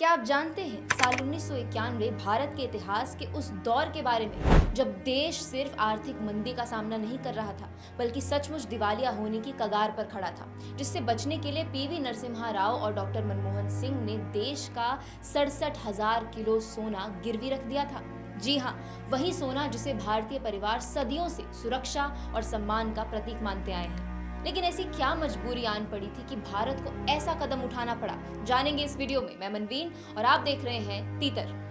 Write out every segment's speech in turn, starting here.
क्या आप जानते हैं साल 1991 भारत के इतिहास के उस दौर के बारे में जब देश सिर्फ आर्थिक मंदी का सामना नहीं कर रहा था बल्कि सचमुच दिवालिया होने की कगार पर खड़ा था, जिससे बचने के लिए पीवी नरसिम्हा राव और डॉक्टर मनमोहन सिंह ने देश का 67,000 किलो सोना गिरवी रख दिया था। जी हाँ, वही सोना जिसे भारतीय परिवार सदियों से सुरक्षा और सम्मान का प्रतीक मानते आए हैं। लेकिन ऐसी क्या मजबूरी आन पड़ी थी कि भारत को ऐसा कदम उठाना पड़ा? जानेंगे इस वीडियो में। मैं मनवीन और आप देख रहे हैं तीतर।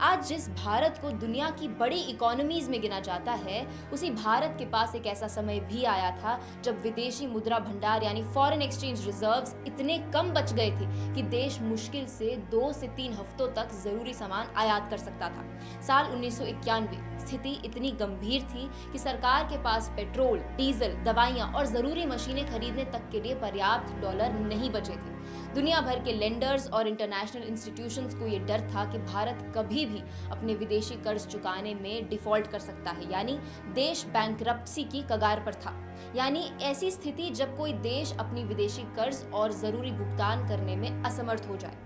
आज जिस भारत को दुनिया की बड़ी इकोनॉमीज में गिना जाता है, उसी भारत के पास एक ऐसा समय भी आया था जब विदेशी मुद्रा भंडार यानी फॉरेन एक्सचेंज रिजर्व्स इतने कम बच गए थे कि देश मुश्किल से 2 से 3 हफ्तों तक जरूरी सामान आयात कर सकता था। साल 1991 स्थिति इतनी गंभीर थी कि सरकार के पास पेट्रोल, डीजल, दवाइयां और जरूरी मशीनें खरीदने तक के लिए पर्याप्त डॉलर नहीं बचे थे। दुनिया भर के लेंडर्स और इंटरनेशनल इंस्टीट्यूशंस को ये डर था कि भारत कभी भी अपने विदेशी कर्ज चुकाने में डिफॉल्ट कर सकता है, यानी देश बैंकरप्सी की कगार पर था। यानी ऐसी स्थिति जब कोई देश अपनी विदेशी कर्ज और जरूरी भुगतान करने में असमर्थ हो जाए।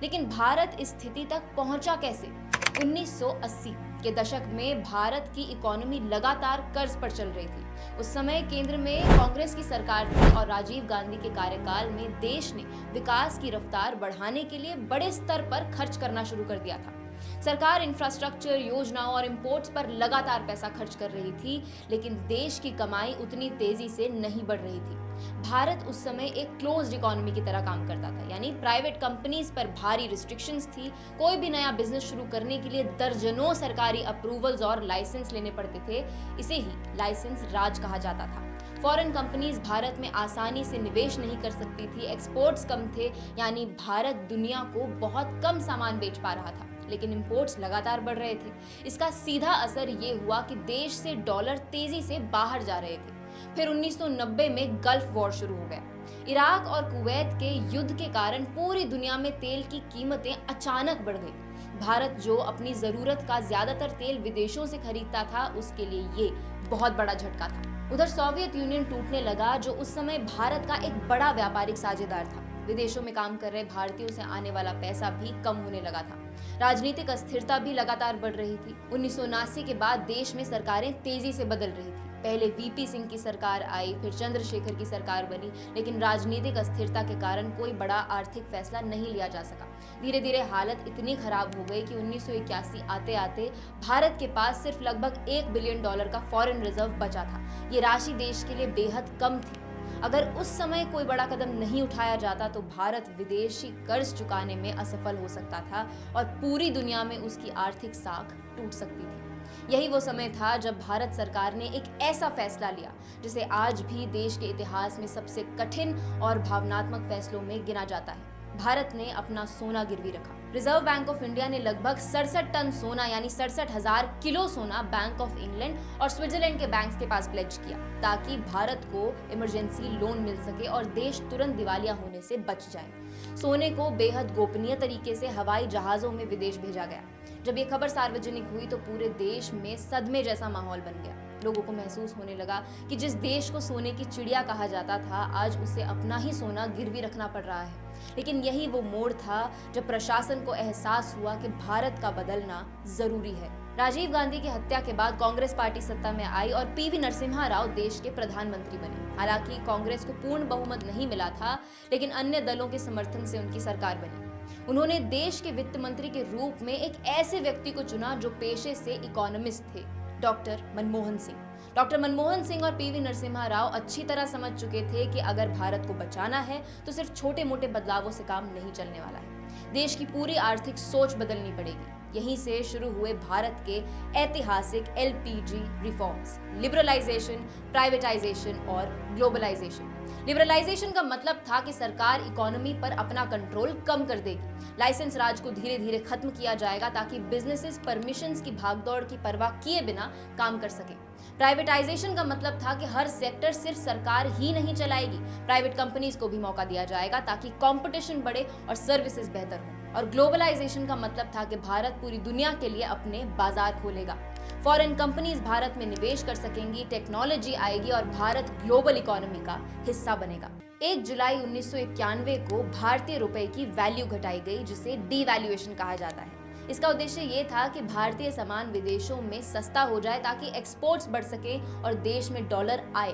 लेकिन भारत इस स्थिति तक पहुंचा कैसे? 1980 के दशक में भारत की इकोनॉमी लगातार कर्ज पर चल रही थी। उस समय केंद्र में कांग्रेस की सरकार थी और राजीव गांधी के कार्यकाल में देश ने विकास की रफ्तार बढ़ाने के लिए बड़े स्तर पर खर्च करना शुरू कर दिया था। सरकार इंफ्रास्ट्रक्चर, योजनाओं और इंपोर्ट्स पर लगातार पैसा खर्च कर रही थी, लेकिन देश की कमाई उतनी तेजी से नहीं बढ़ रही थी। भारत उस समय एक क्लोज्ड इकोनॉमी की तरह काम करता था, यानी प्राइवेट कंपनीज पर भारी रिस्ट्रिक्शंस थी। कोई भी नया बिजनेस शुरू करने के लिए दर्जनों सरकारी अप्रूवल्स और लाइसेंस लेने पड़ते थे। इसे ही लाइसेंस राज कहा जाता था। फॉरेन कंपनीज भारत में आसानी से निवेश नहीं कर सकती थी, एक्सपोर्ट्स कम थे, यानी भारत दुनिया को बहुत कम सामान बेच पा रहा था, लेकिन इंपोर्ट्स लगातार बढ़ रहे थे। इसका सीधा असर ये हुआ कि देश से डॉलर तेजी से बाहर जा रहे थे। फिर 1990 में गल्फ वॉर शुरू हो गया। इराक और कुवैत के युद्ध के कारण पूरी दुनिया में तेल की कीमतें अचानक बढ़ गई। भारत जो अपनी जरूरत का ज्यादातर तेल विदेशों से खरीदता था, उसके लिए ये बहुत बड़ा झटका था। उधर सोवियत यूनियन टूटने लगा, जो उस समय भारत का एक बड़ा व्यापारिक साझेदार था। विदेशों में काम कर रहे भारतीयों से आने वाला पैसा भी कम होने लगा था। राजनीतिक अस्थिरता भी लगातार बढ़ रही थी। 1979 के बाद देश में सरकारें तेजी से बदल रही थी। पहले वीपी सिंह की सरकार आई, फिर चंद्रशेखर की सरकार बनी, लेकिन राजनीतिक अस्थिरता के कारण कोई बड़ा आर्थिक फैसला नहीं लिया जा सका। धीरे धीरे हालत इतनी खराब हो गई कि 1981 आते आते भारत के पास सिर्फ लगभग $1 बिलियन का फॉरेन रिजर्व बचा था। ये राशि देश के लिए बेहद कम थी। अगर उस समय कोई बड़ा कदम नहीं उठाया जाता तो भारत विदेशी कर्ज चुकाने में असफल हो सकता था और पूरी दुनिया में उसकी आर्थिक साख टूट सकती थी। यही वो समय था जब भारत सरकार ने एक ऐसा फैसला लिया जिसे आज भी देश के इतिहास में सबसे कठिन और भावनात्मक फैसलों में गिना जाता है। भारत ने अपना सोना गिरवी रखा। रिजर्व बैंक ऑफ इंडिया ने लगभग 67 टन सोना यानी 67,000 किलो सोना बैंक ऑफ इंग्लैंड और स्विट्जरलैंड के बैंक्स के पास प्लेज किया, ताकि भारत को इमरजेंसी लोन मिल सके और देश तुरंत दिवालिया होने से बच जाए। सोने को बेहद गोपनीय तरीके से हवाई जहाजों में विदेश भेजा गया। जब ये खबर सार्वजनिक हुई तो पूरे देश में सदमे जैसा माहौल बन गया। लोगों को महसूस होने लगा कि जिस देश को सोने की चिड़िया कहा जाता था, आज उसे अपना ही सोना गिरवी रखना पड़ रहा है। लेकिन यही वो मोड़ था जब प्रशासन को एहसास हुआ कि भारत का बदलना जरूरी है। राजीव गांधी की हत्या के बाद कांग्रेस पार्टी सत्ता में आई और पीवी नरसिम्हा राव देश के प्रधानमंत्री बने। हालांकि कांग्रेस को पूर्ण बहुमत नहीं मिला था, लेकिन अन्य दलों के समर्थन से उनकी सरकार बनी। उन्होंने देश के वित्त मंत्री के रूप में एक ऐसे व्यक्ति को चुना जो पेशे से इकोनॉमिस्ट थे, डॉक्टर मनमोहन सिंह। डॉक्टर मनमोहन सिंह और पीवी नरसिम्हा राव अच्छी तरह समझ चुके थे कि अगर भारत को बचाना है तो सिर्फ छोटे मोटे बदलावों से काम नहीं चलने वाला है। देश की पूरी आर्थिक सोच बदलनी पड़ेगी। यहीं से शुरू हुए भारत के ऐतिहासिक एलपीजी रिफॉर्म्स, लिबरलाइजेशन, प्राइवेटाइजेशन और ग्लोबलाइजेशन। लिबरलाइजेशन का मतलब था कि सरकार इकोनॉमी पर अपना कंट्रोल कम कर देगी। लाइसेंस राज को धीरे धीरे खत्म किया जाएगा ताकि बिजनेसेस परमिशंस की भागदौड़ की परवाह किए बिना काम कर सके। प्राइवेटाइजेशन का मतलब था कि हर सेक्टर सिर्फ सरकार ही नहीं चलाएगी, प्राइवेट कंपनीज को भी मौका दिया जाएगा ताकि कंपटीशन बढ़े और सर्विसेज बेहतर हो। और ग्लोबलाइजेशन का मतलब था कि भारत पूरी दुनिया के लिए अपने बाजार खोलेगा। फॉरेन कंपनीज भारत में निवेश कर सकेंगी, टेक्नोलॉजी आएगी और भारत ग्लोबल इकोनॉमी का हिस्सा बनेगा। 1 जुलाई 1991 को भारतीय रुपए की वैल्यू घटाई गई, जिसे डीवैल्यूएशन कहा जाता है। इसका उद्देश्य ये था कि भारतीय सामान विदेशों में सस्ता हो जाए ताकि एक्सपोर्ट्स बढ़ सके और देश में डॉलर आए।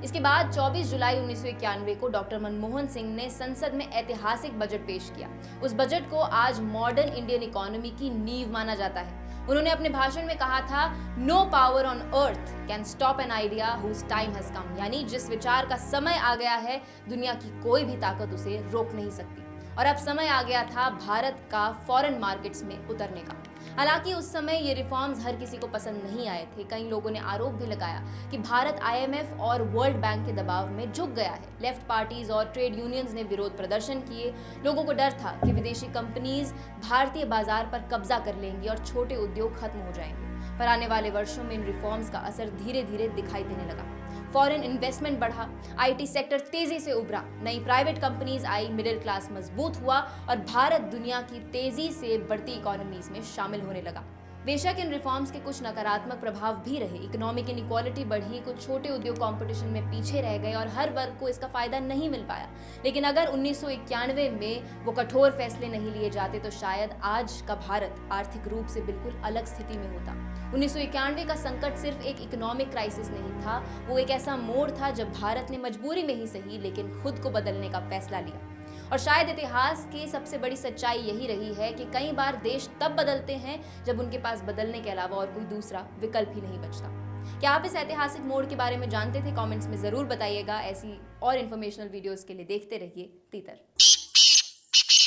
इसके बाद 24 जुलाई 1991 को डॉक्टर मनमोहन सिंह ने संसद में ऐतिहासिक बजट पेश किया। उस बजट को आज मॉडर्न इंडियन इकोनॉमी की नींव माना जाता है। उन्होंने अपने भाषण में कहा था, no power on earth can stop an idea whose time has come, यानी जिस विचार का समय आ गया है, दुनिया की कोई भी ताकत उसे रोक नहीं सकती। और अब समय आ गया था भारत का फॉरेन मार्केट्स में उतरने का। हालांकि उस समय ये रिफॉर्म्स हर किसी को पसंद नहीं आए थे। कई लोगों ने आरोप भी लगाया कि भारत IMF और वर्ल्ड बैंक के दबाव में झुक गया है। लेफ्ट पार्टीज और ट्रेड यूनियंस ने विरोध प्रदर्शन किए। लोगों को डर था कि विदेशी कंपनीज भारतीय बाजार पर कब्जा कर लेंगी और छोटे उद्योग खत्म हो जाएंगे। पर आने वाले वर्षों में इन रिफॉर्म्स का असर धीरे धीरे दिखाई देने लगा। फॉरेन इन्वेस्टमेंट बढ़ा, IT सेक्टर तेजी से उभरा, नई प्राइवेट कंपनीज आई, मिडिल क्लास मजबूत हुआ और भारत दुनिया की तेजी से बढ़ती इकोनॉमीज में शामिल होने लगा। बेशक इन रिफॉर्म्स के कुछ नकारात्मक प्रभाव भी रहे। इकोनॉमिक इनइक्वालिटी बढ़ी, कुछ छोटे उद्योग कंपटीशन में पीछे रह गए और हर वर्ग को इसका फायदा नहीं मिल पाया। लेकिन अगर 1991 में वो कठोर फैसले नहीं लिए जाते तो शायद आज का भारत आर्थिक रूप से बिल्कुल अलग स्थिति में होता। 1991 का संकट सिर्फ एक इकोनॉमिक क्राइसिस नहीं था, वो एक ऐसा मोड़ था जब भारत ने मजबूरी में ही सही लेकिन खुद को बदलने का फैसला लिया। और शायद इतिहास की सबसे बड़ी सच्चाई यही रही है कि कई बार देश तब बदलते हैं जब उनके पास बदलने के अलावा और कोई दूसरा विकल्प ही नहीं बचता। क्या आप इस ऐतिहासिक मोड़ के बारे में जानते थे? कमेंट्स में जरूर बताइएगा। ऐसी और इन्फॉर्मेशनल वीडियोस के लिए देखते रहिए तीतर।